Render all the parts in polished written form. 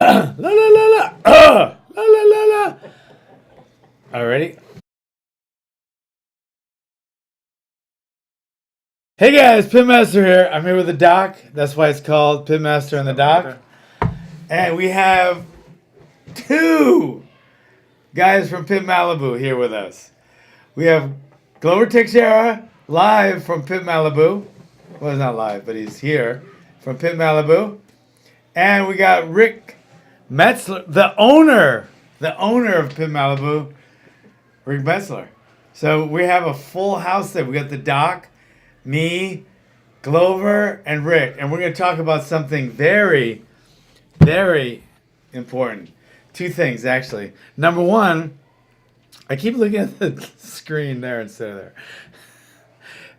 La la la la. La la la la. All ready? Hey guys, Pit Malibu here. I'm here with the doc. That's why it's called Pit Malibu and the Doc. And we have two guys from Pit Malibu here with us. We have Glover Teixeira live from Pit Malibu. Well, he's not live, but he's here from Pit Malibu. And we got Rick Metzler, the owner of Pit Malibu, Rick Metzler. So we have a full house there. We got the doc, me, Glover, and Rick. And we're going to talk about something very, very important. Two things, actually. Number one, I keep looking at the screen there instead of there.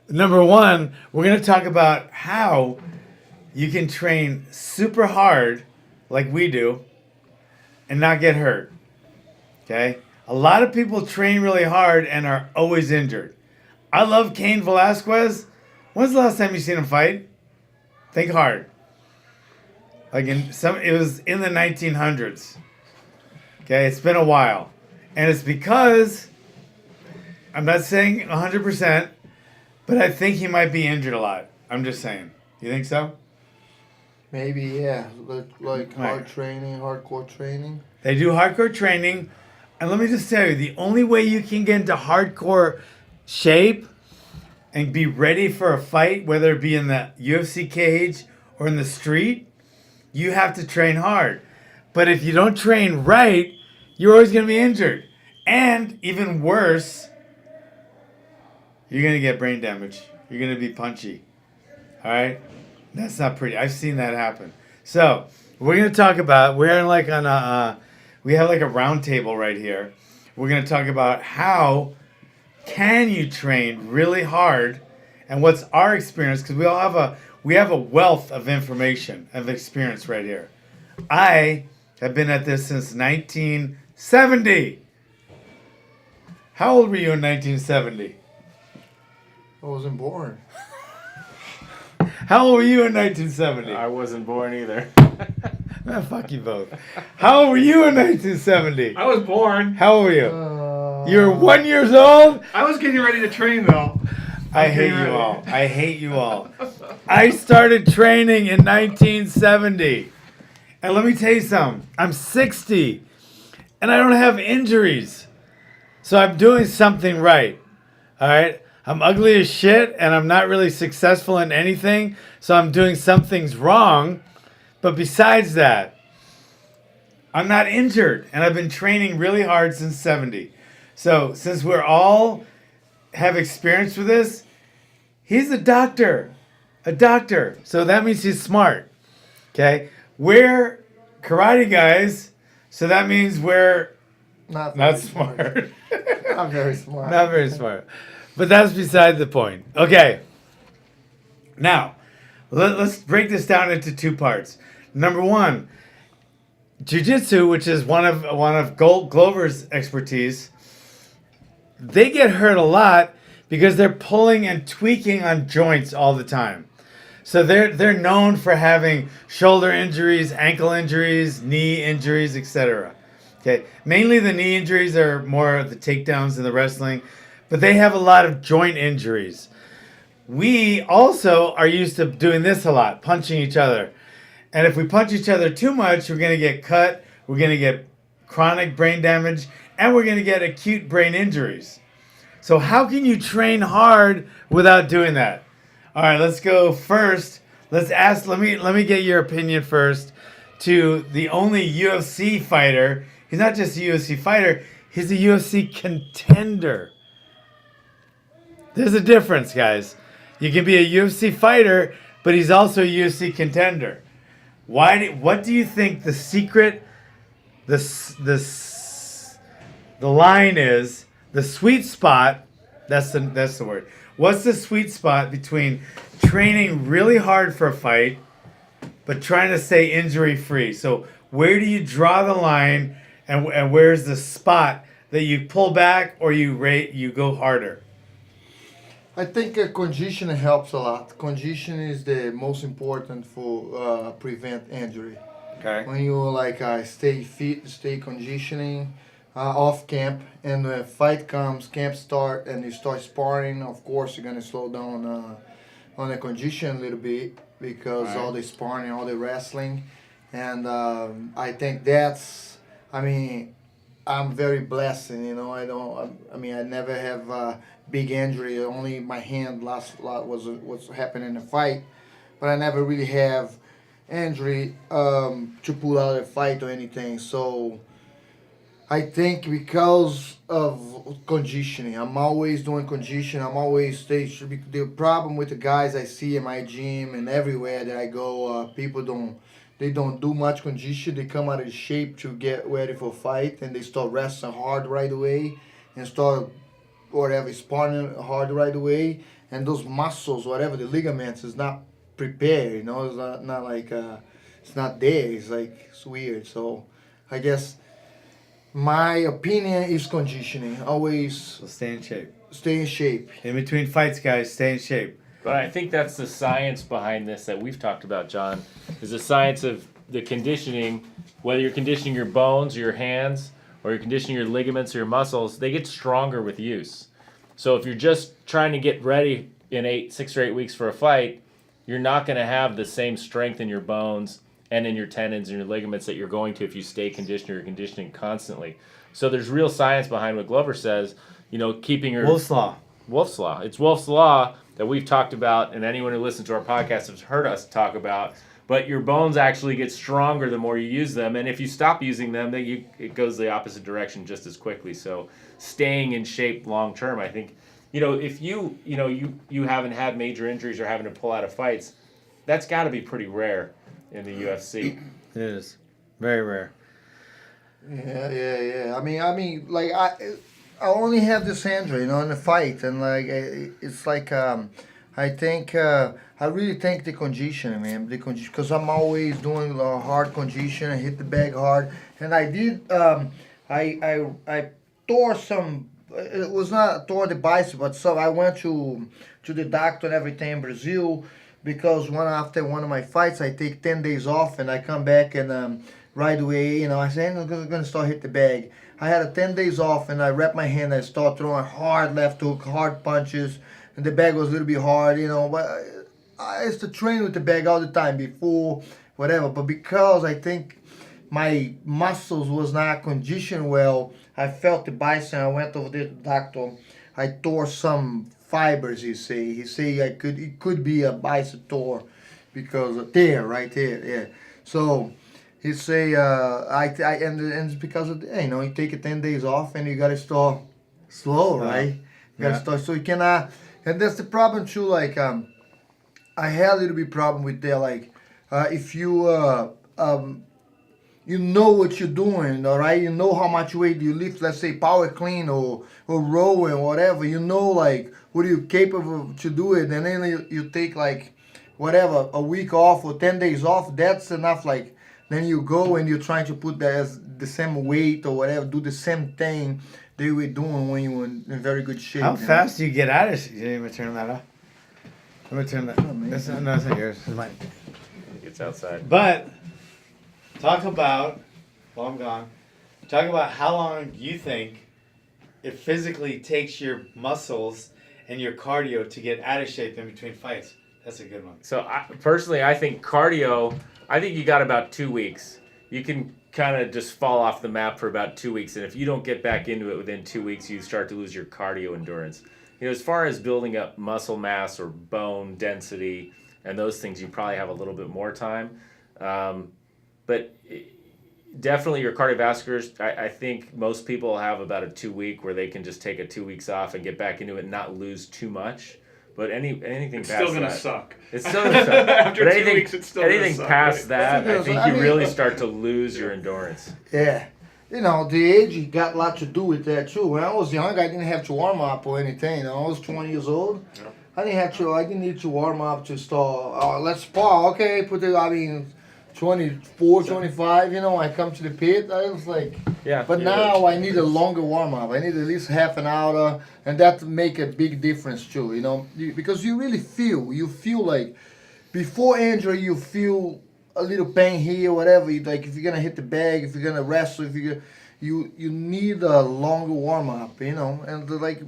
Number one, we're going to talk about how you can train super hard like we do and not get hurt. Okay? A lot of people train really hard and are always injured. I love Cain Velasquez. When's the last time you seen him fight? Think hard. It was in the 1900s. Okay, it's been a while. And it's because, I'm not saying 100%, but I think he might be injured a lot. I'm just saying. You think so? Maybe, yeah. Like hardcore training. They do hardcore training. And let me just tell you, the only way you can get into hardcore shape and be ready for a fight, whether it be in the UFC cage or in the street, you have to train hard. But if you don't train right, you're always going to be injured. And even worse, you're going to get brain damage. You're going to be punchy. All right? That's not pretty. I've seen that happen. So, we're going to talk about, we have like a round table right here. We're going to talk about how can you train really hard and what's our experience, because we have a wealth of information, of experience right here. I have been at this since 1970. How old were you in 1970? I wasn't born. How old were you in 1970? I wasn't born either. Fuck you both. How old were you in 1970? I was born. How old were you? You were 1 year old? I was getting ready to train though. I hate you all. I hate you all. I started training in 1970. And let me tell you something. I'm 60. And I don't have injuries. So I'm doing something right. All right? I'm ugly as shit, and I'm not really successful in anything, so I'm doing some things wrong. But besides that, I'm not injured, and I've been training really hard since 70. So since we're all have experience with this, he's a doctor. So that means he's smart. Okay? We're karate guys, so that means we're not smart. Not very smart. Not very smart. But that's beside the point. Okay. Now, let's break this down into two parts. Number one, jiu-jitsu, which is one of Glover's expertise, they get hurt a lot because they're pulling and tweaking on joints all the time. So they're known for having shoulder injuries, ankle injuries, knee injuries, etc. Okay. Mainly the knee injuries are more of the takedowns in the wrestling. But they have a lot of joint injuries. We also are used to doing this a lot, punching each other. And if we punch each other too much, we're going to get cut, we're going to get chronic brain damage, and we're going to get acute brain injuries. So how can you train hard without doing that? All right, let's go first. Let me get your opinion first to the only UFC fighter. He's not just a UFC fighter, he's a UFC contender. There's a difference, guys. You can be a UFC fighter, but he's also a UFC contender. What do you think the secret, the line is, the sweet spot, that's the word. What's the sweet spot between training really hard for a fight, but trying to stay injury-free? So where do you draw the line, and where's the spot that you pull back or you go harder? I think condition helps a lot. Condition is the most important for prevent injury. Okay. When you like stay fit, stay conditioning, off camp, and when fight comes, camp start, and you start sparring. Of course, you're gonna slow down on the condition a little bit because Right. all the sparring, all the wrestling, and I think that's. I mean, I'm very blessed, and I don't. I mean, I never have big injury. Only my hand last lot was happening in the fight, but I never really have injury to pull out a fight or anything. So I think because of conditioning, I'm always doing conditioning. I'm always the problem with the guys I see in my gym and everywhere that I go. People don't do much condition. They come out of shape to get ready for a fight, and they start wrestling hard right away and start whatever sparring hard right away. And those muscles, whatever the ligaments, is not prepared. It's not like it's not there. It's like it's weird. So I guess my opinion is conditioning. Always So stay in shape. stay in shape. In between fights, guys, stay in shape. But I think that's the science behind this that we've talked about, John, is the science of the conditioning, whether you're conditioning your bones or your hands, or you're conditioning your ligaments or your muscles, they get stronger with use. So if you're just trying to get ready in 6 or 8 weeks for a fight, you're not going to have the same strength in your bones and in your tendons and your ligaments that you're going to if you stay conditioned or conditioning constantly. So there's real science behind what Glover says, keeping your... Wolf's Law. Wolf's Law. It's Wolf's Law that we've talked about, and anyone who listens to our podcast has heard us talk about. But your bones actually get stronger the more you use them, and if you stop using them, then it goes the opposite direction just as quickly. So staying in shape long term, I think, if you haven't had major injuries or having to pull out of fights, that's got to be pretty rare in the UFC. It is. Very rare. Yeah. I mean, like I only have this injury, in the fight, and like it's like I think I really think the conditioning, man, because I'm always doing hard condition. I hit the bag hard, and I did. I tore some. It was not tore the bicep, but so I went to the doctor and everything in Brazil because after one of my fights, I take 10 days off and I come back and right away, I said I'm gonna start hit the bag. I had 10 days off and I wrapped my hand. I start throwing hard left hook, hard punches, and the bag was a little bit hard, But I used to train with the bag all the time before, whatever. But because I think my muscles was not conditioned well, I felt the bicep. I went over there to the doctor. I tore some fibers. He say it could be a bicep tore because there, right there, yeah. So. He say, and it's because of, you take 10 days off and you got to start slow, right? You got to start, so you cannot, and that's the problem too, like, I had a little bit problem with that, like, if you, you know what you're doing, all right? You know how much weight you lift, let's say power clean or rowing, whatever, like, what are you capable to do it, and then you take, like, whatever, a week off or 10 days off, that's enough, like, then you go and you're trying to put that as the same weight or whatever, do the same thing they were doing when you were in very good shape. How fast do you get out of it? You didn't even turn that off. Let me turn that. That's not yours. It's mine. It's outside. But talk about, while I'm gone, talk about how long you think it physically takes your muscles and your cardio to get out of shape in between fights. That's a good one. So I think cardio, I think you got about 2 weeks. You can kind of just fall off the map for about 2 weeks. And if you don't get back into it within 2 weeks, you start to lose your cardio endurance. As far as building up muscle mass or bone density and those things, you probably have a little bit more time. But definitely your cardiovasculars, I think most people have about a 2 week where they can just take a 2 weeks off and get back into it and not lose too much. But anything It's past still gonna that, suck. It's still gonna suck. After But 2 weeks, it's still anything gonna suck. past Right? that, I think you mean, really start to lose your endurance. Yeah. The age got a lot to do with that too. When I was young, I didn't have to warm up or anything. I was 20 years old. Yeah. I didn't need to warm up to start. Let's spar. Okay, 24, 25, I come to the pit. I was like, Yeah. but now I need a longer warm up. I need at least half an hour, and that make a big difference too. Because you really feel like before injury, you feel a little pain here, whatever. Like if you're gonna hit the bag, if you're gonna wrestle, if you need a longer warm up, you know, and like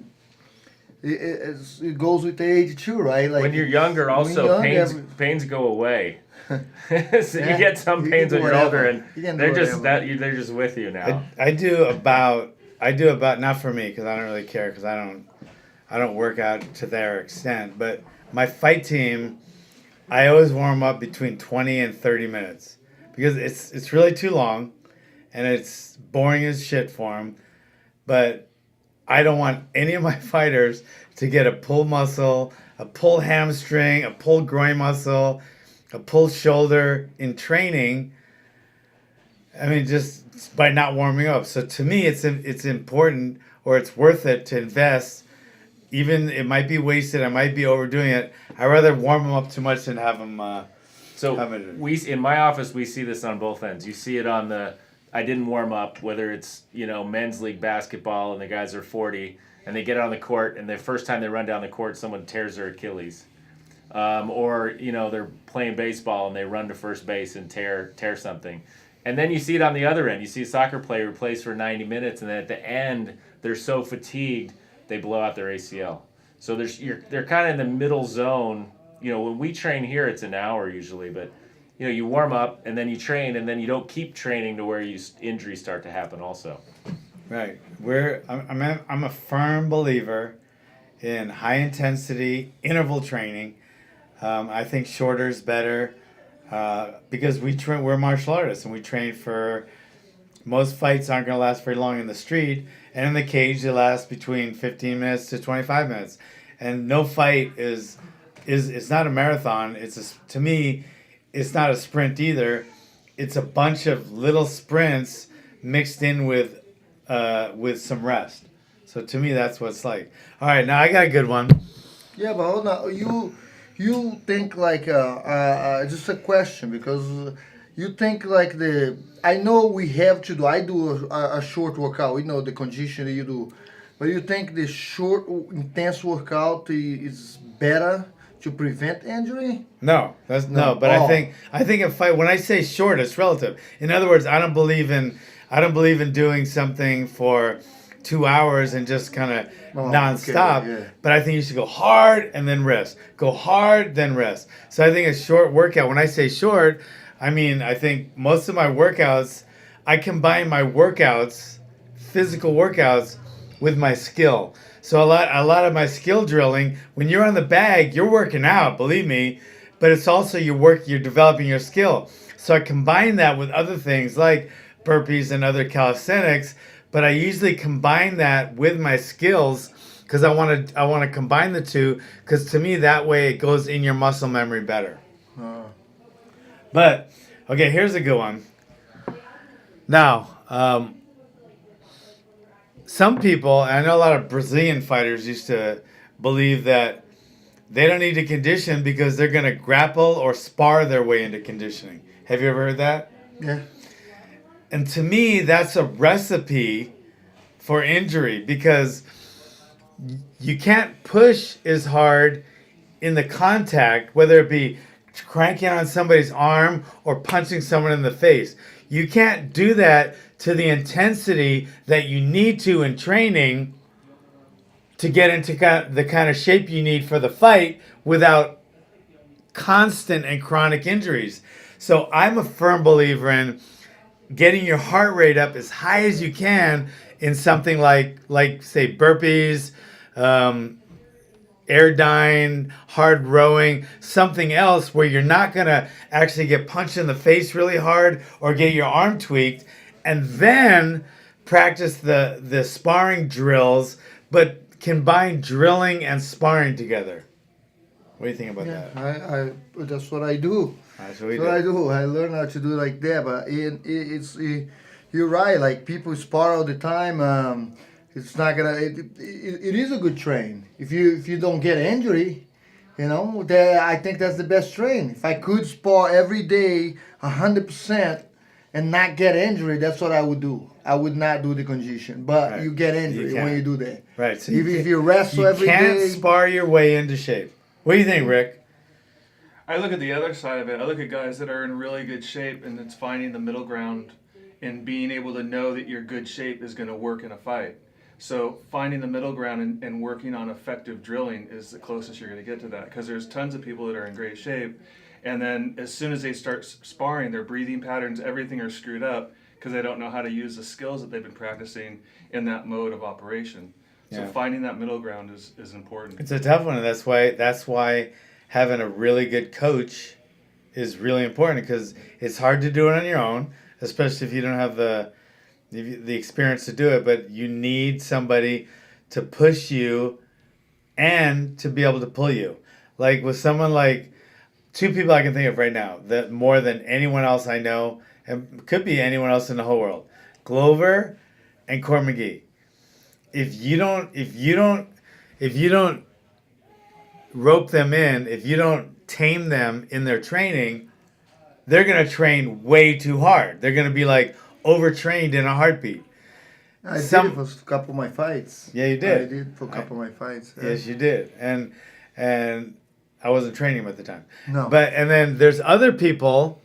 it goes with the age too, right? Like when you're younger, also pains go away. So you get some pains when you're older, and they're just with you now. I do about not for me because I don't really care because I don't work out to their extent, but my fight team, I always warm up between 20 and 30 minutes because it's really too long, and it's boring as shit for them, but I don't want any of my fighters to get a pulled muscle, a pulled hamstring, a pulled groin muscle, a pulled shoulder in training. I mean, just by not warming up. So to me, it's important, or it's worth it to invest. Even it might be wasted, I might be overdoing it. I'd rather warm them up too much than have them. In my office, we see this on both ends. You see it on the I didn't warm up, whether it's men's league basketball and the guys are 40 and they get on the court and the first time they run down the court, someone tears their Achilles. Or they're playing baseball and they run to first base and tear something. And then you see it on the other end. You see a soccer player who plays for 90 minutes and then at the end they're so fatigued they blow out their ACL. So they're kind of in the middle zone. When we train here, it's an hour usually, but you warm up and then you train and then you don't keep training to where injuries start to happen also. Right. I'm a firm believer in high intensity interval training. I think shorter is better because we're martial artists and we train for. Most fights aren't going to last very long in the street, and in the cage they last between 15 minutes to 25 minutes. And no fight is not a marathon. To me, it's not a sprint either. It's a bunch of little sprints mixed in with some rest. So to me, that's what it's like. All right, now I got a good one. Yeah, but hold on. You think like just a question because you think like I know we have to do. I do a short workout. We know the conditioning you do, but you think the short intense workout is better to prevent injury? No, no. But I think a fight. When I say short, it's relative. In other words, I don't believe in doing something for 2 hours and just kind of nonstop. Okay, yeah. But I think you should go hard and then rest. Go hard, then rest. So I think a short workout. When I say short, I mean I think most of my workouts, I combine my workouts, physical workouts, with my skill. So a lot of my skill drilling, when you're on the bag, you're working out, believe me, but it's also you're developing your skill. So I combine that with other things like burpees and other calisthenics, but I usually combine that with my skills because I want to combine the two because to me that way it goes in your muscle memory better. But okay, here's a good one. Now, some people, and I know a lot of Brazilian fighters used to believe that they don't need to condition because they're going to grapple or spar their way into conditioning. Have you ever heard that? Yeah. And to me, that's a recipe for injury because you can't push as hard in the contact, whether it be cranking on somebody's arm or punching someone in the face. You can't do that to the intensity that you need to in training to get into the kind of shape you need for the fight without constant and chronic injuries. So I'm a firm believer in getting your heart rate up as high as you can in something like say burpees, airdyne, hard rowing, something else where you're not going to actually get punched in the face really hard or get your arm tweaked, and then practice the sparring drills, but combine drilling and sparring together. What do you think about that? I that's what I do. That's what we I do. I learn how to do it like that, but you're right. Like people spar all the time. It's not gonna. It is a good train. If you don't get injury, I think that's the best train. If I could spar every day 100% and not get injury, that's what I would do. I would not do the condition, but Right. you get injury when you do that. Right. So if you wrestle every you can't day, spar your way into shape. What do you think, Rick? I look at the other side of it. I look at guys that are in really good shape, and it's finding the middle ground and being able to know that your good shape is going to work in a fight. So finding the middle ground and working on effective drilling is the closest you're going to get to that, because there's tons of people that are in great shape, and then as soon as they start sparring, their breathing patterns, everything are screwed up because they don't know how to use the skills that they've been practicing in that mode of operation. So Yeah. finding that middle ground is important. It's a tough one, and that's why having a really good coach is really important, because it's hard to do it on your own, especially if you don't have the experience to do it. But you need somebody to push you and to be able to pull you. Like with someone like two people I can think of right now that more than anyone else I know, and could be anyone else in the whole world, Glover and Court McGee. If you don't rope them in, if you don't tame them in their training, they're gonna train way too hard. They're gonna be like overtrained in a heartbeat. I did it for a couple of my fights. Yeah, you did. I did for a couple of my fights. Yeah. Yes, you did, and I wasn't training them at the time. No. And then there's other people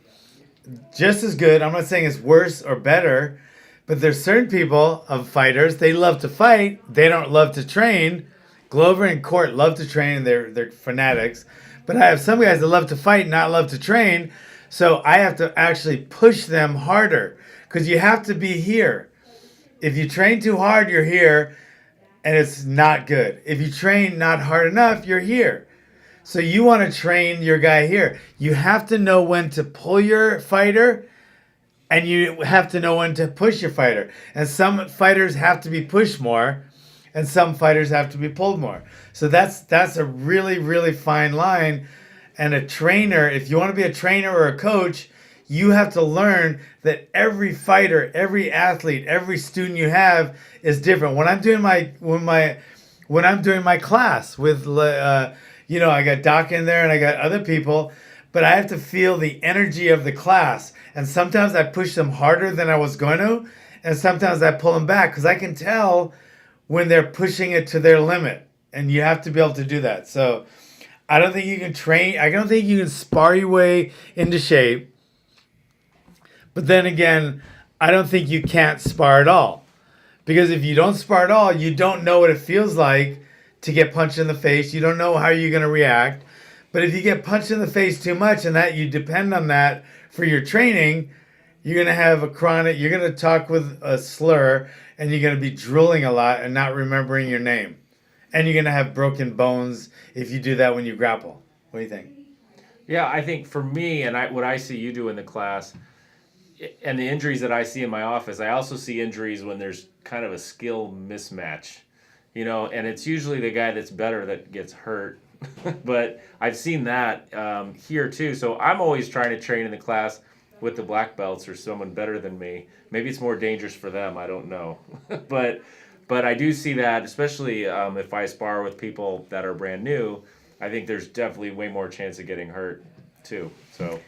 just as good. I'm not saying it's worse or better, but there's certain people of fighters. They love to fight. They don't love to train. Glover and Court love to train. They're fanatics. But I have some guys that love to fight, not love to train. So I have to actually push them harder, because you have to be here. If you train too hard, you're here, and it's not good. If you train not hard enough, you're here. So you want to train your guy here. You have to know when to pull your fighter, and you have to know when to push your fighter. And some fighters have to be pushed more, and some fighters have to be pulled more. So that's a really, really fine line. And a trainer, if you want to be a trainer or a coach, you have to learn that every fighter, every athlete, every student you have is different. When I'm doing my class with, I got Doc in there and I got other people, but I have to feel the energy of the class. And sometimes I push them harder than I was going to, and sometimes I pull them back, because I can tell when they're pushing it to their limit, and you have to be able to do that. So I don't think you can train. I don't think you can spar your way into shape. But then again, I don't think you can't spar at all. Because if you don't spar at all, you don't know what it feels like to get punched in the face. You don't know how you're going to react. But if you get punched in the face too much and that you depend on that for your training, you're going to have you're going to talk with a slur, and you're going to be drooling a lot and not remembering your name. And you're going to have broken bones if you do that when you grapple. What do you think? Yeah, I think for me, and what I see you do in the class, and the injuries that I see in my office, I also see injuries when there's kind of a skill mismatch, and it's usually the guy that's better that gets hurt. But I've seen that here too. So I'm always trying to train in the class with the black belts or someone better than me. Maybe it's more dangerous for them. I don't know. But I do see that, especially if I spar with people that are brand new, I think there's definitely way more chance of getting hurt too. So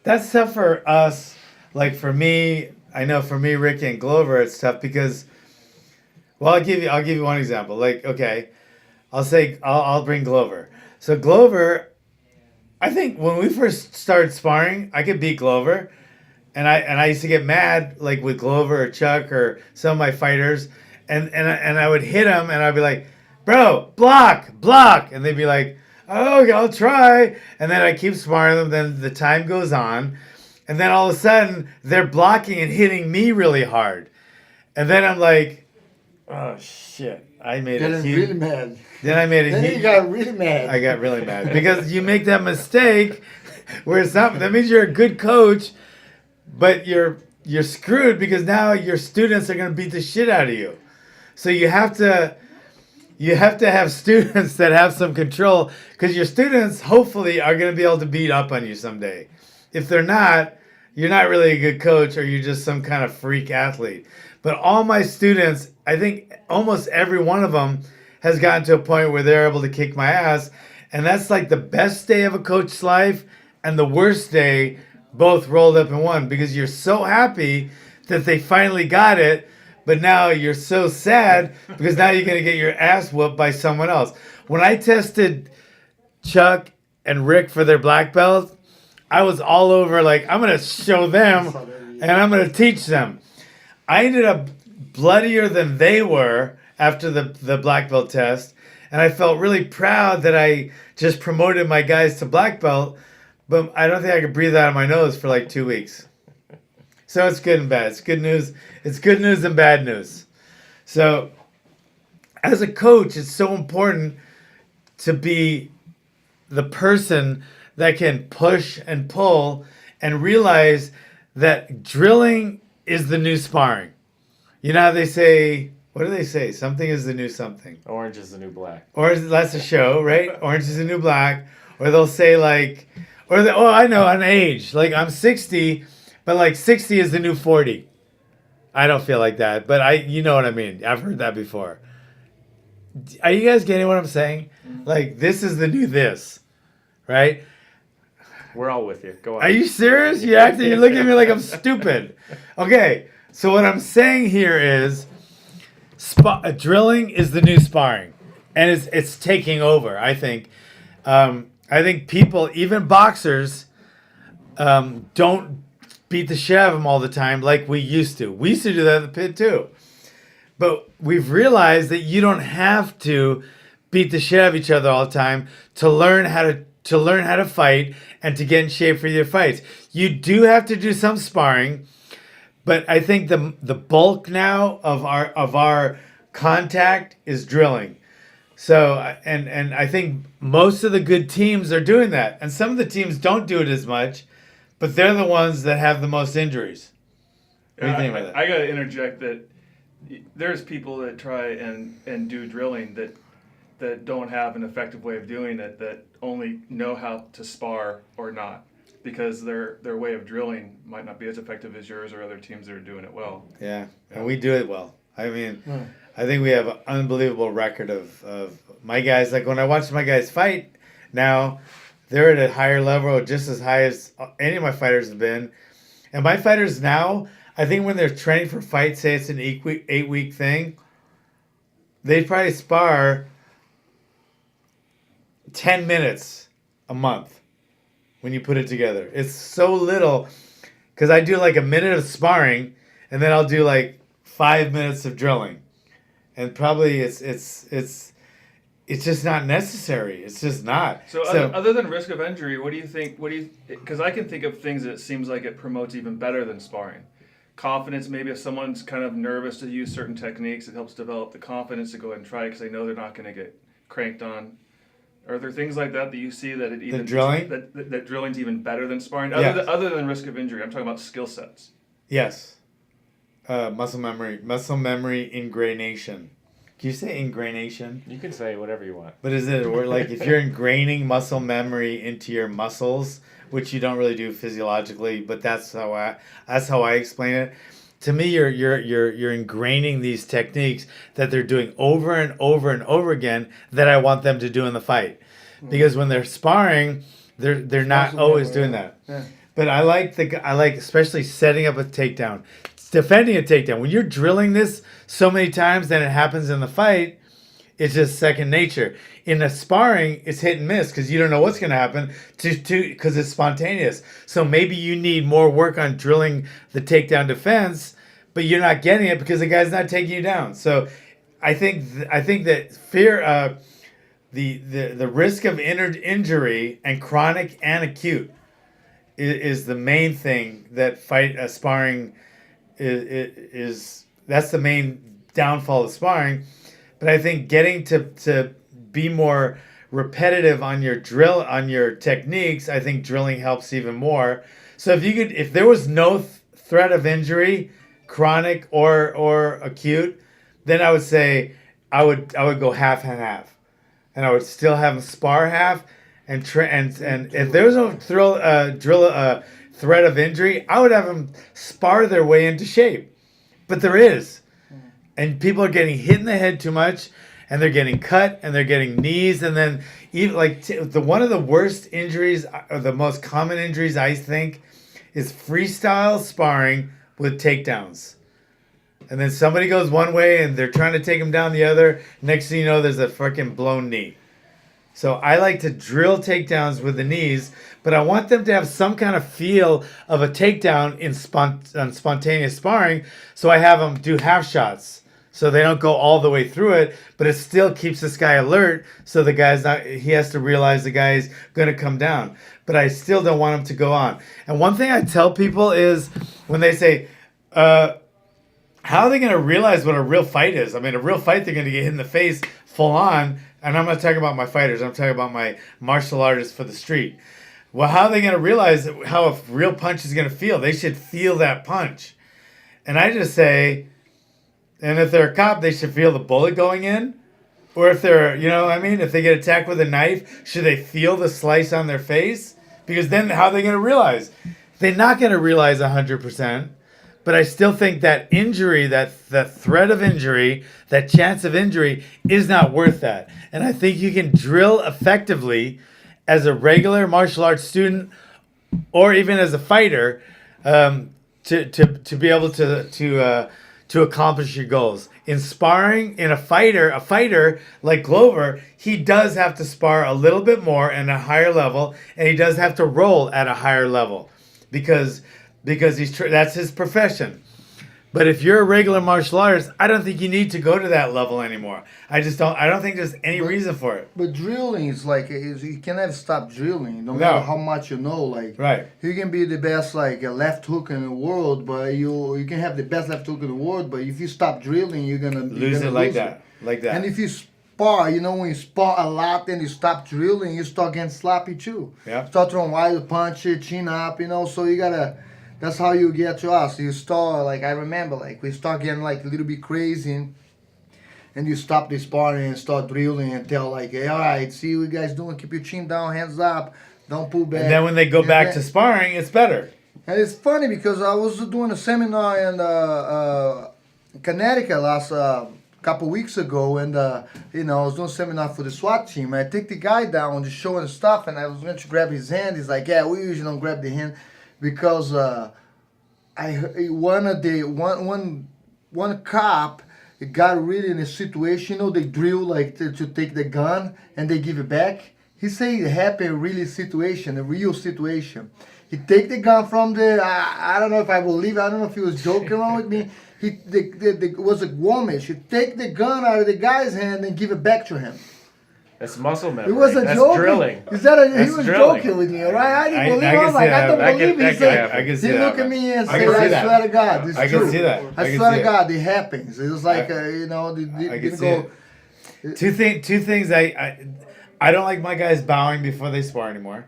that's tough for us. Like for me, I know for me, Rick and Glover, it's tough because, well, I'll give you one example. Like, okay, I'll bring Glover. So Glover, I think when we first started sparring, I could beat Glover, and I used to get mad like with Glover or Chuck or some of my fighters, and I would hit them and I'd be like, bro, block, and they'd be like, oh, I'll try, and then I keep sparring them. Then the time goes on. And then all of a sudden, they're blocking and hitting me really hard. And then I'm like, oh, shit. I made a huge... really mad. Then you got really mad. I got really mad. Because you make that mistake where it's not... That means you're a good coach, but you're screwed because now your students are going to beat the shit out of you. So you have to have students that have some control, because your students, hopefully, are going to be able to beat up on you someday. If they're not, you're not really a good coach, or you're just some kind of freak athlete. But all my students, I think almost every one of them has gotten to a point where they're able to kick my ass. And that's like the best day of a coach's life and the worst day, both rolled up in one, because you're so happy that they finally got it. But now you're so sad because now you're going to get your ass whooped by someone else. When I tested Chuck and Rick for their black belts, I was all over like, I'm going to show them and I'm going to teach them. I ended up bloodier than they were after the black belt test. And I felt really proud that I just promoted my guys to black belt, but I don't think I could breathe out of my nose for like 2 weeks. So it's good and bad. It's good news. It's good news and bad news. So as a coach, it's so important to be the person that can push and pull and realize that drilling is the new sparring. You know how they say, what do they say? Something is the new something. Orange is the new black. Or that's a show, right? Orange is the new black. Or they'll say like, I know, an age. Like I'm 60, but like 60 is the new 40. I don't feel like that, but you know what I mean. I've heard that before. Are you guys getting what I'm saying? Like this is the new this, right? We're all with you. Go on. Are you serious? You're looking at me like I'm stupid. Okay, so what I'm saying here is drilling is the new sparring, and it's taking over. I think people, even boxers, don't beat the shit out of them all the time like we used to. We used to do that in the pit too, but we've realized that you don't have to beat the shit out of each other all the time to learn how to fight and to get in shape for your fights. You do have to do some sparring, but I think the bulk now of our contact is drilling. So and I think most of the good teams are doing that, and some of the teams don't do it as much, but they're the ones that have the most injuries. What do you think about that? I got to interject that there's people that try and do drilling that don't have an effective way of doing it, that only know how to spar or not, because their way of drilling might not be as effective as yours or other teams that are doing it well. Yeah, and we do it well. I mean, I think we have an unbelievable record of my guys. Like when I watch my guys fight now, they're at a higher level, just as high as any of my fighters have been. And my fighters now, I think when they're training for fights, say it's an 8-week thing, they probably spar 10 minutes a month when you put it together. It's so little, because I do like a minute of sparring, and then I'll do like 5 minutes of drilling, and probably it's just not necessary. It's just not. So other than risk of injury, what do you think? Because I can think of things that it seems like it promotes even better than sparring. Confidence, maybe if someone's kind of nervous to use certain techniques, it helps develop the confidence to go ahead and try it because they know they're not going to get cranked on. Are there things like that you see that it even that drilling's even better than sparring? Other than risk of injury, I'm talking about skill sets. Yes. Muscle memory, ingraination. Can you say ingraination? You can say whatever you want. But is it or like if you're ingraining muscle memory into your muscles, which you don't really do physiologically, but that's how I explain it. To me, you're ingraining these techniques that they're doing over and over and over again that I want them to do in the fight, because when they're sparring, they're not always doing that. Yeah. But I like especially setting up a takedown, defending a takedown. When you're drilling this so many times, then it happens in the fight. It's just second nature. In a sparring, it's hit and miss because you don't know what's going to happen because it's spontaneous. So maybe you need more work on drilling the takedown defense, but you're not getting it because the guy's not taking you down. So I think that fear, the risk of injury and chronic and acute is the main thing that sparring is. That's the main downfall of sparring. But I think getting to be more repetitive on your techniques, I think drilling helps even more. So if there was no threat of injury, chronic or acute, then I would say I would go half and half, and I would still have them spar half and if there was no threat of injury, I would have them spar their way into shape. But there is. And people are getting hit in the head too much, and they're getting cut, and they're getting knees, and then even like one of the worst injuries, or the most common injuries I think, is freestyle sparring with takedowns. And then somebody goes one way, and they're trying to take them down the other. Next thing you know, there's a freaking blown knee. So I like to drill takedowns with the knees, but I want them to have some kind of feel of a takedown in spontaneous sparring. So I have them do half shots, so they don't go all the way through it, but it still keeps this guy alert. So the guy's not, he has to realize the guy's going to come down, but I still don't want him to go on. And one thing I tell people is when they say, how are they going to realize what a real fight is? I mean, a real fight, they're going to get hit in the face full on. And I'm not talking about my fighters. I'm talking about my martial artists for the street. Well, how are they going to realize how a real punch is going to feel? They should feel that punch. And I just say, and if they're a cop, they should feel the bullet going in. Or if they're, you know what I mean? If they get attacked with a knife, should they feel the slice on their face? Because then how are they going to realize? They're not going to realize 100%. But I still think that injury, that threat of injury, that chance of injury is not worth that. And I think you can drill effectively as a regular martial arts student or even as a fighter to be able to accomplish your goals. In sparring, in a fighter like Glover, he does have to spar a little bit more and a higher level, and he does have to roll at a higher level because that's his profession. But if you're a regular martial artist, I don't think you need to go to that level anymore. I don't think there's any reason for it. But drilling is you can never stop drilling, no matter how much you know. Like, right. You can be the best left hook in the world, but you can have the best left hook in the world, but if you stop drilling, you're gonna lose it like that. And if you spar, when you spar a lot and you stop drilling, you start getting sloppy too. Yeah. Start throwing wide punch, chin up, so you gotta. That's how you get to us. You start, I remember, we start getting, a little bit crazy, and you stop the sparring and start drilling and tell, hey, all right, see what you guys doing? Keep your chin down, hands up, don't pull back. And then when they go back to sparring, it's better. And it's funny because I was doing a seminar in Connecticut last couple weeks ago, and, I was doing a seminar for the SWAT team. I take the guy down, just showing stuff, and I was going to grab his hand. He's like, yeah, we usually don't grab the hand. Because one cop got really in a situation, they drill to take the gun and they give it back. He said it happened really situation, a real situation. He take the gun from I don't know if I believe, I don't know if he was joking around with me. It was a woman. She take the gun out of the guy's hand and give it back to him. That's muscle memory. It was a That's joke. drilling. He was drilling. joking with me, all right? I didn't believe him. I don't believe it. He looked at me and said, I swear to God, this is true. I can see that. I swear to God, it happens. It was I can see it. Two things I don't like my guys bowing before they spar anymore.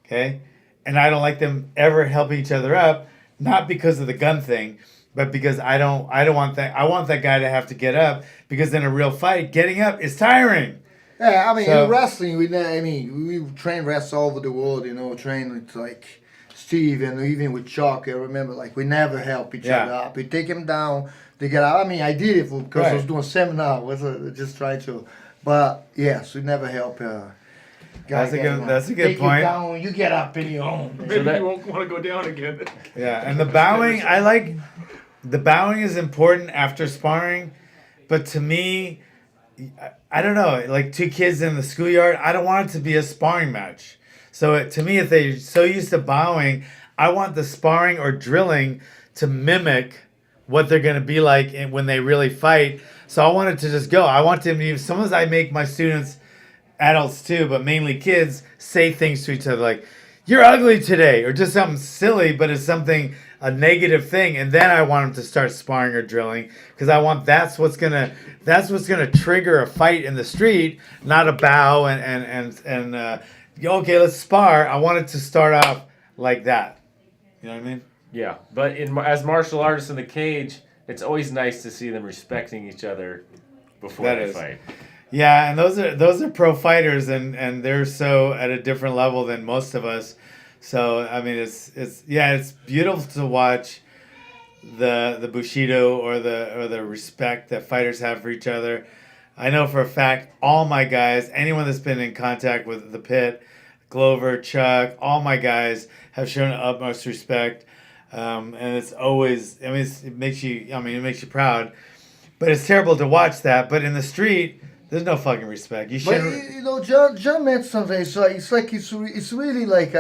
Okay? And I don't like them ever helping each other up, not because of the gun thing, but because I don't want that. I want that guy to have to get up, because in a real fight, getting up is tiring. Yeah, in wrestling, we train wrestlers all over the world. Train with Steve and even with Chuck. I remember, we never help each other up. We take him down, they get out. I did it because I was doing a seminar. I was just trying to, but yes, we never help. That's a good take point. You down, you get up in your own. Maybe you won't want to go down again. Yeah, and the bowing, the bowing is important after sparring, but to me, I don't know, like two kids in the schoolyard, I don't want it to be a sparring match. So to me, if they're so used to bowing, I want the sparring or drilling to mimic what they're going to be like when they really fight. So I want it to just go. I want them to, sometimes I make my students, adults too, but mainly kids, say things to each other like, "You're ugly today," or just something silly, but it's a negative thing, and then I want them to start sparring or drilling, because I want that's what's gonna trigger a fight in the street, not a bow and okay, let's spar. I want it to start off like that. You know what I mean? Yeah, but as martial artists in the cage, it's always nice to see them respecting each other before they fight. Yeah, and those are pro fighters, and they're so at a different level than most of us. So it's beautiful to watch the bushido or the respect that fighters have for each other. I know for a fact all my guys, anyone that's been in contact with the Pit, Glover, Chuck, all my guys have shown utmost respect, and it's always it makes you proud, but it's terrible to watch that. But in the street, There's no fucking respect. You But shouldn't. you know, John meant something. It's really like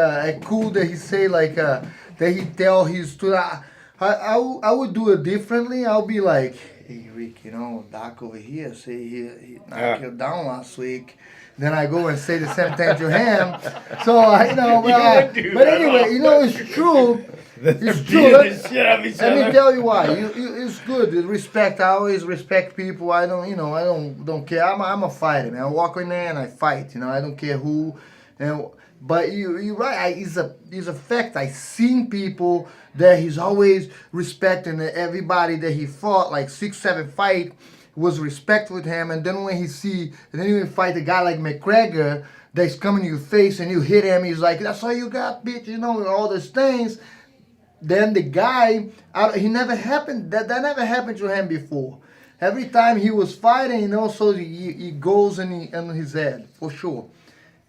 cool that he say like that he tell his student. I would do it differently. I'll be like, hey Rick, you know, Doc over here say he knocked you down last week. Then I go and say the same thing to him. So you know, but anyway, you know, it's true. It's true. The shit out of each Let me other. tell you why. It's good. The respect. I always respect people. I don't, you know, I don't care. I'm a fighter, man. I walk in there and I fight. You know, I don't care who. And but you're right. It's a fact. I seen people that he's always respecting everybody that he fought, like 6-7 fight, was respectful with him. And then when he fight a guy like McGregor that's coming to your face and you hit him, he's like, that's all you got, bitch. You know, all these things. Then the guy, he never happened. That never happened to him before. Every time he was fighting, you know, so he goes in his head for sure.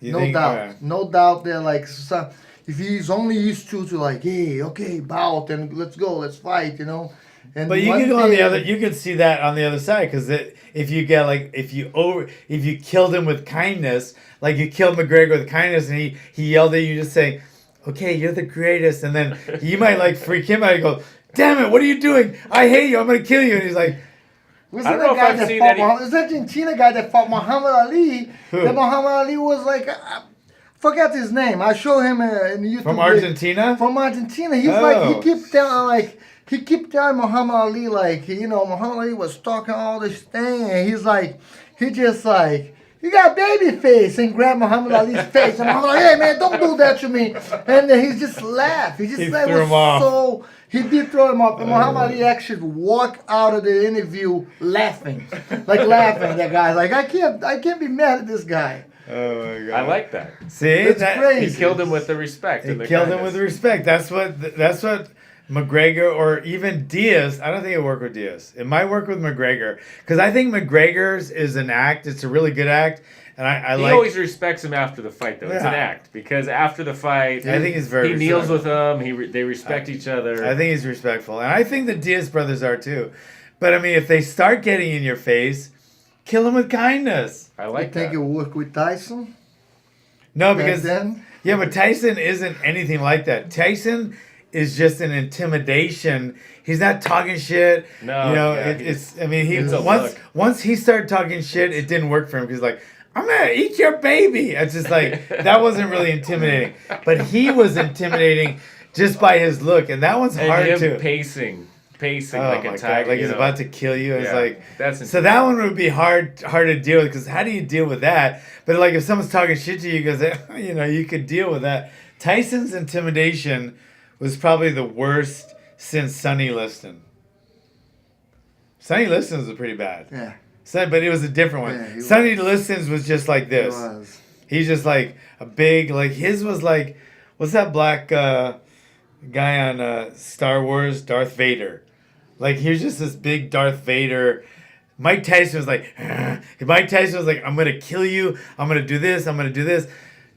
No doubt. No doubt. They're like, if he's only used to like, hey, okay, bout and let's go, let's fight, you know. And But you can go on the other. You can see that on the other side because if you get like if you killed him with kindness, like you killed McGregor with kindness, and he yelled at you, just saying, okay, you're the greatest, and then you might like freak him out and go, damn it, what are you doing? I hate you, I'm gonna kill you. And he's like, was I don't know if I've seen any. This Argentina guy that fought Muhammad Ali. Who? That Muhammad Ali was like, forget his name. I show him in YouTube. from Argentina? From Argentina, he's Oh. like he kept telling Muhammad Ali like, you know, Muhammad Ali was talking all this thing, and he's like, he just like, you got baby face, and grab Muhammad Ali's face, and Muhammad Ali, hey man, don't do that to me, and then he just laughed. He just He like, threw him off. so he did throw him off, and Muhammad Ali actually walked out of the interview laughing, that guy like, I can't be mad at this guy. Oh my god! I like that. See, It's crazy. He killed him with the respect. He and the killed him kindness. with respect. That's what McGregor or even Diaz. I don't think it work with Diaz. It might work with McGregor because I think McGregor's is an act. It's a really good act, and I He like. always respects him after the fight, though. It's an Yeah. act because after the fight, I think he's very. he kneels respectful. with him. They respect each other. I think he's respectful, and I think the Diaz brothers are too. But I mean, if they start getting in your face, kill them with kindness. I You like think that. it worked with Tyson? No, Back because then? yeah, but Tyson isn't anything like that. Tyson is just an intimidation. He's not talking shit. No, you know, yeah, it's. I mean, he it's a once look. once he started talking shit, it didn't work for him because like, I'm gonna eat your baby. It's just like that wasn't really intimidating, but he was intimidating just by his look, and that one's And hard him to. pacing Oh like my a God, tiger. like you he's know. about to kill you. It's Yeah, like that's so that one would be hard to deal with because how do you deal with that? But like if someone's talking shit to you, because you know you could deal with that. Tyson's intimidation was probably the worst since Sonny Liston. Sonny Liston's was pretty bad. Yeah, But it was a different one. Yeah, he Sonny Liston's was just like it this. was. He's just like a big like his was like what's that black guy on Star Wars, Darth Vader. Like he was just this big Darth Vader. Mike Tyson was like, Mike Tyson was like, I'm gonna kill you. I'm gonna do this. I'm gonna do this.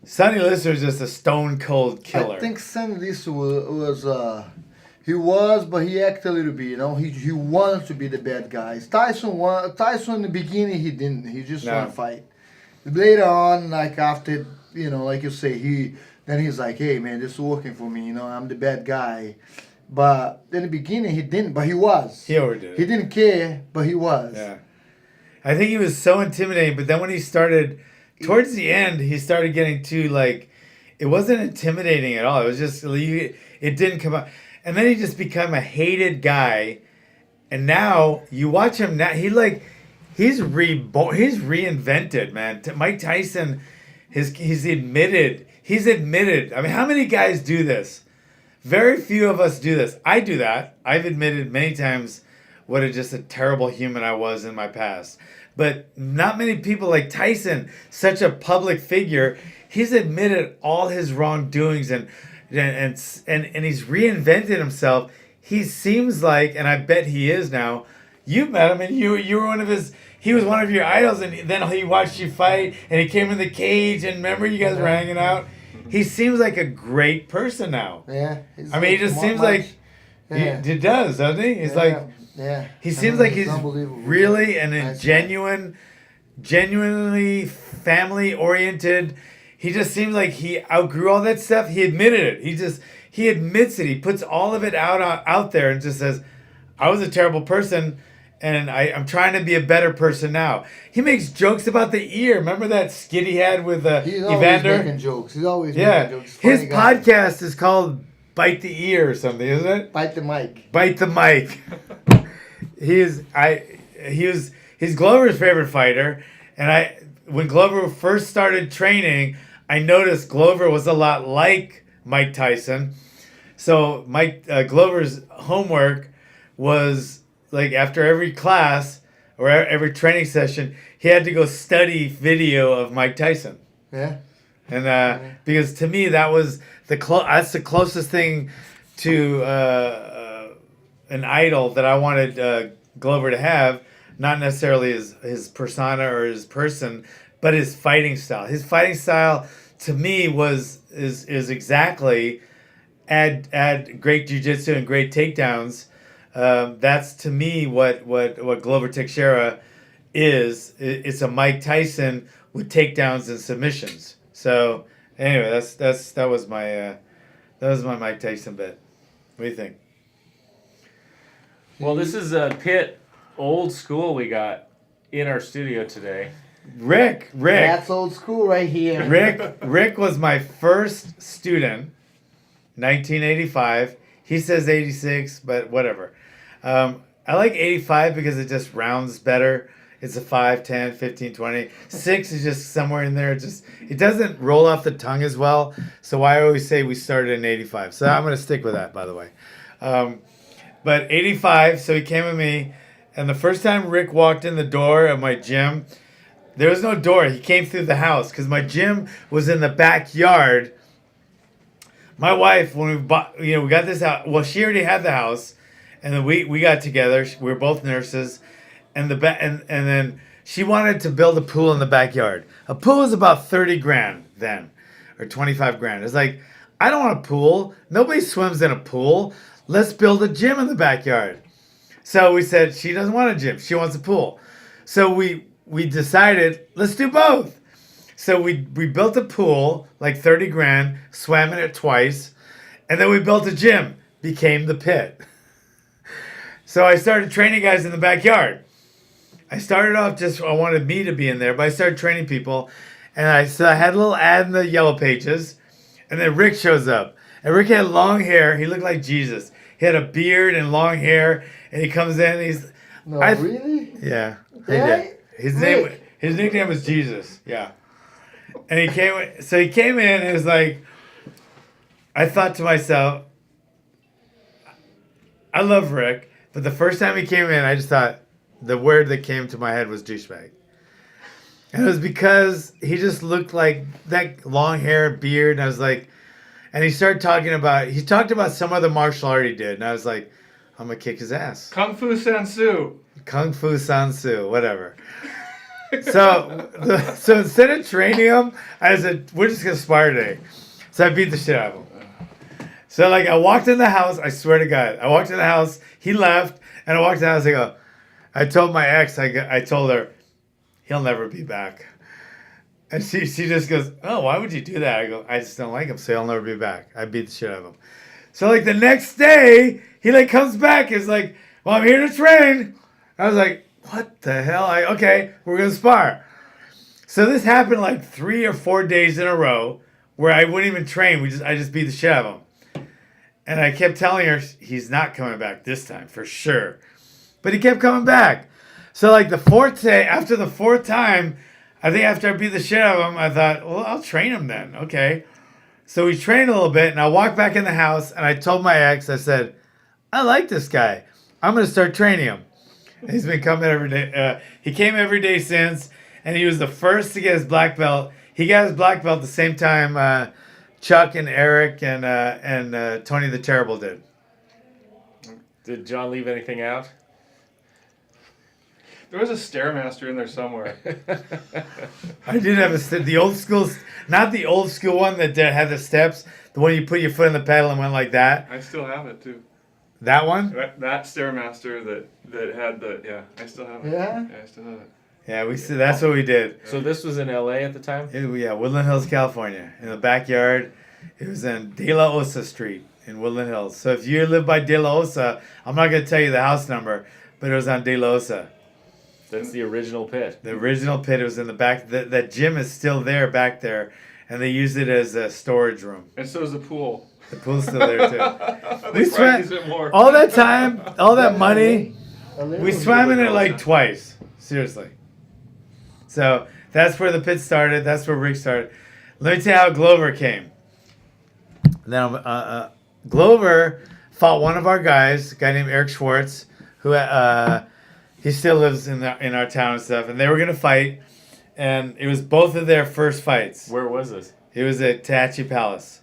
Sonny Liston was just a stone cold killer. I think Sonny Liston was he was, but he acted a little bit. You know, he wanted to be the bad guy. Tyson in the beginning he didn't. He just No. wanted to fight. Later on, like after you know, like you say, he's like, hey man, this is working for me. You know, I'm the bad guy. But in the beginning he didn't, but he was. He overdid He it. didn't care, but he was. Yeah. I think he was so intimidating, but then when he started, towards the end, he started getting too, like, it wasn't intimidating at all. It was just, it didn't come out. And then he just became a hated guy. And now, you watch him now, he's reinvented, man. Mike Tyson, he's admitted. I mean, how many guys do this? Very few of us do this. I do that. I've admitted many times what just a terrible human I was in my past. But not many people like Tyson, such a public figure, he's admitted all his wrongdoings and he's reinvented himself. He seems like, and I bet he is now, you met him and you were he was one of your idols, and then he watched you fight and he came in the cage and remember you guys were hanging out. He seems like a great person now. Yeah. I mean, he just seems like Yeah. he does, doesn't he? He's like yeah. he seems like he's unbelievable. really and a Nice guy. genuine genuinely family oriented. He just seemed like he outgrew all that stuff. He admitted it. He admits it. He puts all of it out there and just says, I was a terrible person and I'm trying to be a better person now. He makes jokes about the ear. Remember that skit he had with He's always Evander? making jokes. He's always Yeah. making jokes. His Funny guy. podcast is called Bite the Ear or something, isn't it? Bite the mic. Bite the mic. He's Glover's favorite fighter, and when Glover first started training, I noticed Glover was a lot like Mike Tyson. So Glover's homework was like after every class or every training session, he had to go study video of Mike Tyson. Yeah. And because to me that was that's the closest thing to an idol that I wanted Glover to have, not necessarily his persona or his person, but his fighting style. His fighting style to me is exactly add great jiu-jitsu and great takedowns. That's to me what Glover Teixeira is. It's a Mike Tyson with takedowns and submissions. So anyway, that was my Mike Tyson bit. What do you think? Well, this is a Pit old school we got in our studio today. Rick. That's old school right here. Rick was my first student, 1985. He says 86, but whatever. I like 85 because it just rounds better. It's a 5, 10, 15, 20. 6 is just somewhere in there. It doesn't roll off the tongue as well. So I always say we started in 85. So I'm going to stick with that, by the way. But 85, so he came with me. And the first time Rick walked in the door of my gym, there was no door. He came through the house because my gym was in the backyard. My wife, when we got this house, well, she already had the house. And then we got together. We were both nurses. And then she wanted to build a pool in the backyard. A pool was about 30 grand then, or 25 grand. It's like, I don't want a pool. Nobody swims in a pool. Let's build a gym in the backyard. So we said, she doesn't want a gym. She wants a pool. So we decided, let's do both. So we built a pool, like 30 grand, swam in it twice. And then we built a gym, became the Pit. So I started training guys in the backyard. I started off I wanted me to be in there, but I started training people. And I had a little ad in the Yellow Pages. And then Rick shows up. And Rick had long hair. He looked like Jesus. He had a beard and long hair. And he comes in and he's... Really? Yeah. He Yeah? did. His nickname was Jesus. Yeah. And he came in and it was like... I thought to myself, I love Rick. But the first time he came in, I just thought... The word that came to my head was douchebag. And it was because he just looked like that long hair, beard, and I was like, and he talked about some other martial art he did, and I was like, I'm going to kick his ass. Kung Fu Sansu. Kung Fu Sansu, whatever. So instead of training him, I said, we're just going to spar today. So I beat the shit out of him. So like I walked in the house, I swear to God, I walked in the house, he left, and I walked in the house, I told my ex, I told her, he'll never be back. And she just goes, oh, why would you do that? I go, I just don't like him, so he'll never be back. I beat the shit out of him. So like the next day, he like comes back. He's like, well, I'm here to train. I was like, what the hell? Okay, we're going to spar. So this happened like 3 or 4 days in a row where I wouldn't even train. I just beat the shit out of him. And I kept telling her, he's not coming back this time, for sure. But he kept coming back. So like the fourth day, after the fourth time, I think after I beat the shit out of him, I thought, well, I'll train him then. Okay. So we trained a little bit, and I walked back in the house, and I told my ex, I said, I like this guy. I'm going to start training him. And he's been coming every day. He came every day since, and he was the first to get his black belt. He got his black belt the same time Chuck and Eric and Tony the Terrible did. Did John leave anything out? There was a Stairmaster in there somewhere. I did have the old school, not the old school one that had the steps, the one you put your foot in the pedal and went like that. I still have it too. That one? That Stairmaster that had I still have it. Yeah? Yeah, I still have it. Yeah, we see. That's what we did. So this was in L.A. at the time? Yeah, Woodland Hills, California. In the backyard. It was in De La Osa Street in Woodland Hills. So if you live by De La Osa, I'm not going to tell you the house number, but it was on De La Osa. That's the original pit. The original pit, it was in the back. That gym is still there back there, and they used it as a storage room. And so is the pool. The pool's still there, too. They We swam practice it more. all that time, all that money. We swam in it like twice. Seriously. So that's where the pit started. That's where Rick started. Let me tell you how Glover came. Now, Glover fought one of our guys, a guy named Eric Schwartz, who he still lives in our town and stuff. And they were going to fight. And it was both of their first fights. Where was this? It was at Tachi Palace.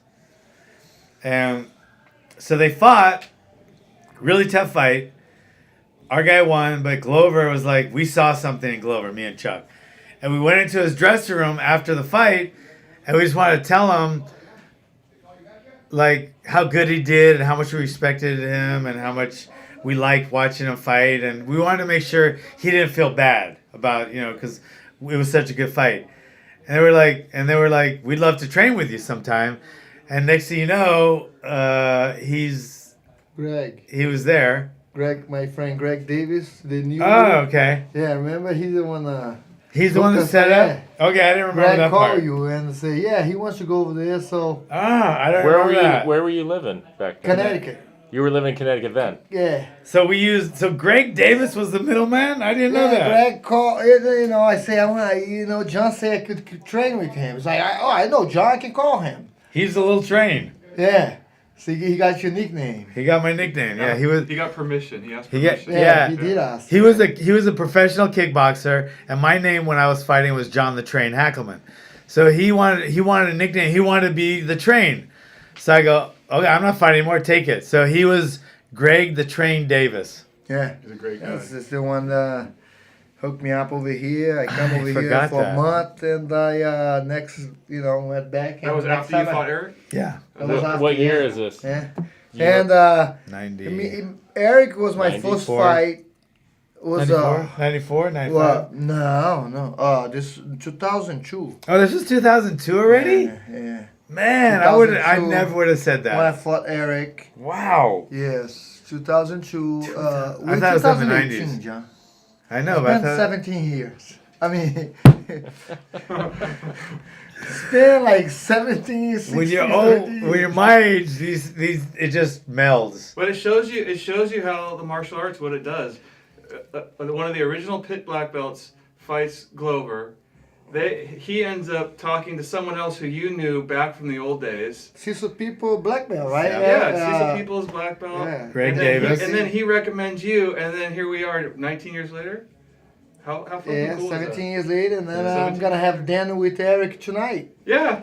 And so they fought. Really tough fight. Our guy won, but Glover was like, we saw something in Glover, me and Chuck. And we went into his dressing room after the fight, and we just wanted to tell him, like, how good he did and how much we respected him and how much we liked watching him fight. And we wanted to make sure he didn't feel bad about, because it was such a good fight. And they were like, we'd love to train with you sometime. And next thing you know, Greg. he was there. Greg, my friend Greg Davis, the new. Oh, okay. Yeah, remember he's the one. He's the one that set up? Okay, I didn't remember Greg that called part. you and say, yeah, he wants to go over there, so. I don't remember that. Where were you living back then? Connecticut. You were living in Connecticut then? Yeah. So Greg Davis was the middleman? I didn't know that. Greg called, I say, John said I could train with him. It's like, I know John, I can call him. He's a little trained. Yeah. So he got your nickname. He got my nickname. Yeah, he got permission. He asked He got- permission. Yeah. He did ask. was a professional kickboxer, and my name when I was fighting was John the Train Hackleman. So he wanted a nickname. He wanted to be the Train. So I go, okay, I'm not fighting anymore. Take it. So he was Greg the Train Davis. Yeah. He's a great guy. That's the one that hooked me up over here. I come over here forgot for that. a month, and I went back. That was and next after you time fought Eric? Yeah. That was after, What year yeah. is this? Yeah. Yeah. And 90. Eric was my first 94. fight. Was 94, 95. well, no. This 2002. Oh, this was 2002 already? Yeah. Man, I 2002, never would have said When I that. fought Eric. Wow. Yes, 2002. I thought it was in the 2018, 90s. John. I know, It's but I been thought 17 years. I mean, it's been like 17, 16, when you're 17 when you're my age, these it just melds. But it shows you how the martial arts, what it does. One of the original pit black belts fights Glover. He ends up talking to someone else who you knew back from the old days. Cecil People black belt, right? Yeah, Cecil People's black belt. Yeah. Greg and then Davis. and then he recommends you, and then here we are 19 years later. How fucking Yeah, cool 17 is that? years later, and then Yeah, I'm 17. gonna have dinner with Eric tonight. Yeah.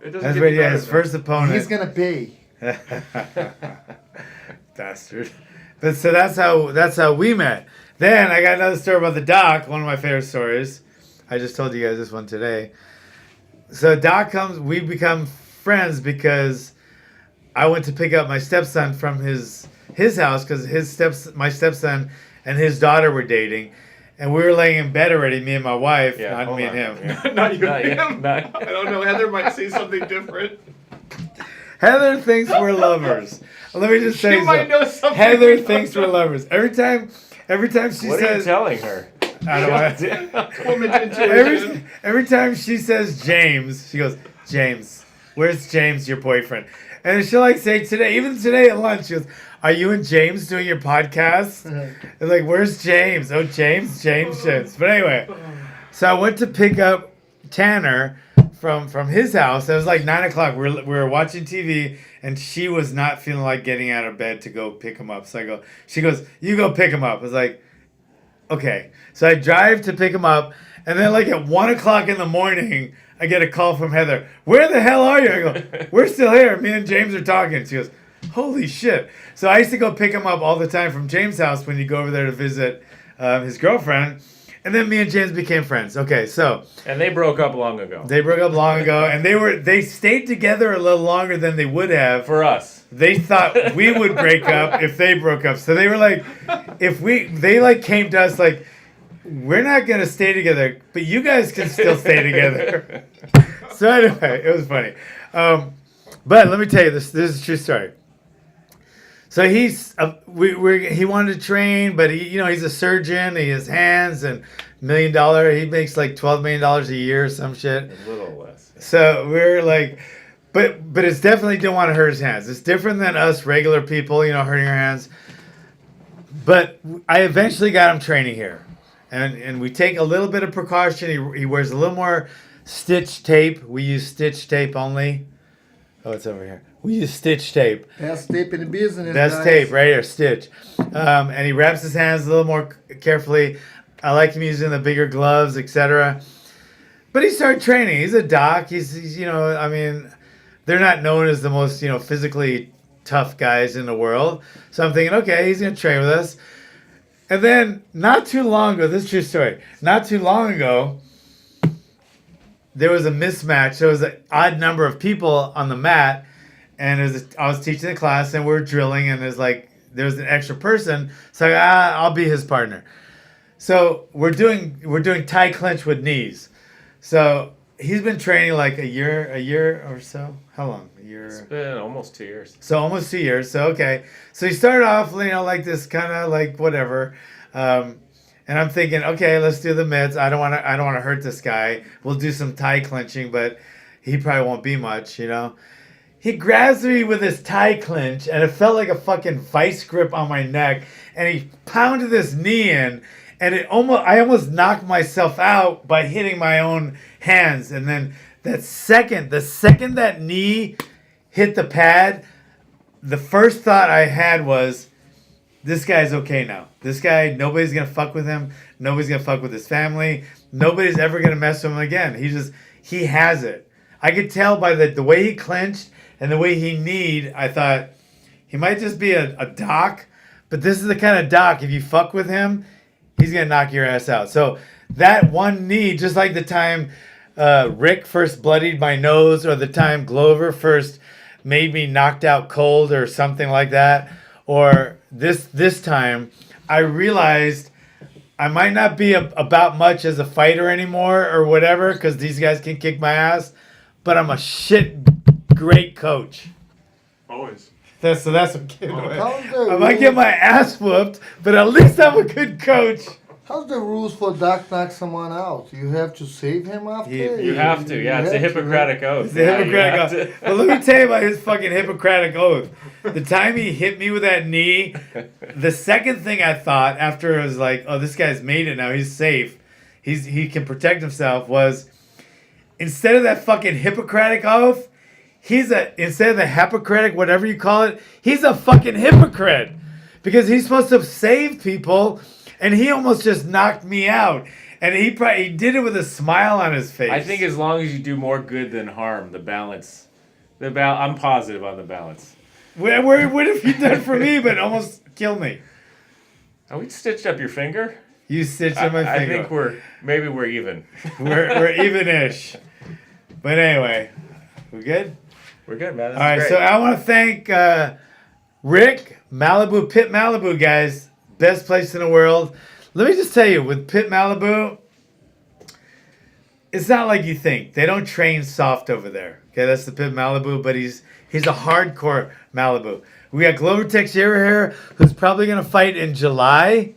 It doesn't That's get right. any Yeah, better his than first opponent. He's gonna pay. Bastard. But so that's how we met. Then I got another story about the doc. One of my favorite stories. I just told you guys this one today. So Doc comes. We become friends because I went to pick up my stepson from his house because my stepson and his daughter were dating, and we were laying in bed already. Me and my wife, Yeah, not hold me on. and him. Yeah. Not you Not and yet, him. not- I don't know. Heather might see something different. Heather thinks we're lovers. Let me just say She might know something. Heather we thinks don't we're lovers. Every time she What are you says, telling her? I don't know. Woman's intuition. every time she says James, she goes, James, where's James, your boyfriend? And she'll like say today, even today at lunch, she goes, are you and James doing your podcast? And like, where's James? Oh, James. But anyway, so I went to pick up Tanner from his house. It was like 9 o'clock. We were watching TV, and she was not feeling like getting out of bed to go pick him up. So she goes, you go pick him up. I was like, okay. So I drive to pick him up, and then like at 1 o'clock in the morning, I get a call from Heather. Where the hell are you? I go, we're still here. Me and James are talking. She goes, holy shit. So I used to go pick him up all the time from James' house when you go over there to visit his girlfriend. And then me and James became friends. Okay, so And they broke up long ago. they broke up long ago, and they stayed together a little longer than they would have. For us. They thought we would break up if they broke up. So they were like, they like came to us like, we're not going to stay together, but you guys can still stay together. So anyway, it was funny. But let me tell you, this is a true story. So he's he wanted to train, but he's a surgeon. He has hands and $1 million. He makes like $12 million a year or some shit. A little less. So we're like, but it's definitely don't want to hurt his hands. It's different than us regular people, hurting our hands. But I eventually got him training here, and we take a little bit of precaution. He wears a little more stitch tape. We use stitch tape only. Oh, it's over here. We use stitch tape. Best tape in the business. Best guys. tape right here, stitch. And he wraps his hands a little more carefully. I like him using the bigger gloves, etc. But he started training. He's a doc. He's they're not known as the most physically tough guys in the world. So I'm thinking, okay, he's gonna train with us. And then not too long ago, this is a true story. Not too long ago, there was a mismatch. There was an odd number of people on the mat, and I was teaching the class, and we were drilling, and there was an extra person, so I'll be his partner. So we're doing tie clinch with knees. So he's been training like a year or so. How long? A year? It's been almost 2 years. So almost 2 years. So okay. So he started off, like this kind of like whatever. And I'm thinking, okay, let's do the mitts. I don't want to hurt this guy. We'll do some tie clinching, but he probably won't be much, He grabs me with his tie clinch, and it felt like a fucking vice grip on my neck. And he pounded his knee in, and I almost knocked myself out by hitting my own hands. And then the second that knee hit the pad, the first thought I had was, this guy's okay now. This guy, nobody's going to fuck with him. Nobody's going to fuck with his family. Nobody's ever going to mess with him again. He has it. I could tell by the way he clenched and the way he kneed, I thought, he might just be a doc, but this is the kind of doc, if you fuck with him, he's going to knock your ass out. So that one knee, just like the time Rick first bloodied my nose, or the time Glover first made me knocked out cold or something like that, or this time, I realized I might not be about much as a fighter anymore or whatever, because these guys can kick my ass, but I'm a great coach. Always. That's what I'm kidding. How's I might get my ass whooped, but at least I'm a good coach. How's the rules for doc knock someone out? You have to save him after? You have to, yeah. It's a Hippocratic oath. It's a Hippocratic oath. But let me tell you about his fucking Hippocratic oath. The time he hit me with that knee, the second thing I thought after it was like, oh, this guy's made it now. He's safe. He can protect himself, was instead of that fucking Hippocratic oath, instead of the Hippocratic, whatever you call it, he's a fucking hypocrite. Because he's supposed to save people, and he almost just knocked me out. And he did it with a smile on his face. I think as long as you do more good than harm, the balance. I'm positive on the balance. What have you done for me but almost killed me? Oh, we stitched up your finger? You stitched up my I finger. think we're even. We're even-ish. But anyway, we good? We're good, man. All right, so I want to thank Rick, Pit Malibu, guys. Best place in the world. Let me just tell you, with Pit Malibu, it's not like you think. They don't train soft over there. Okay, that's the Pit Malibu, but he's a hardcore Malibu. We got Glover Teixeira here, who's probably going to fight in July.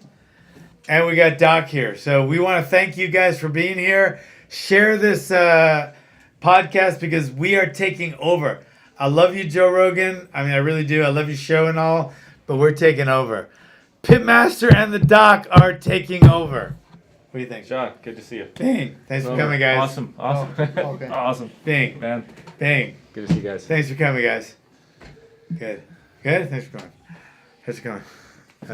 And we got Doc here. So we want to thank you guys for being here. Share this podcast, because we are taking over. I love you, Joe Rogan. I mean, I really do. I love your show and all, but we're taking over. Pitmaster and the Doc are taking over. What do you think? Sean, good to see you. Bing. Thanks for coming, guys. Awesome. okay. Awesome. Bing. Man. Bing. Good to see you guys. Thanks for coming, guys. Good. Good? Thanks for coming. Thanks for coming.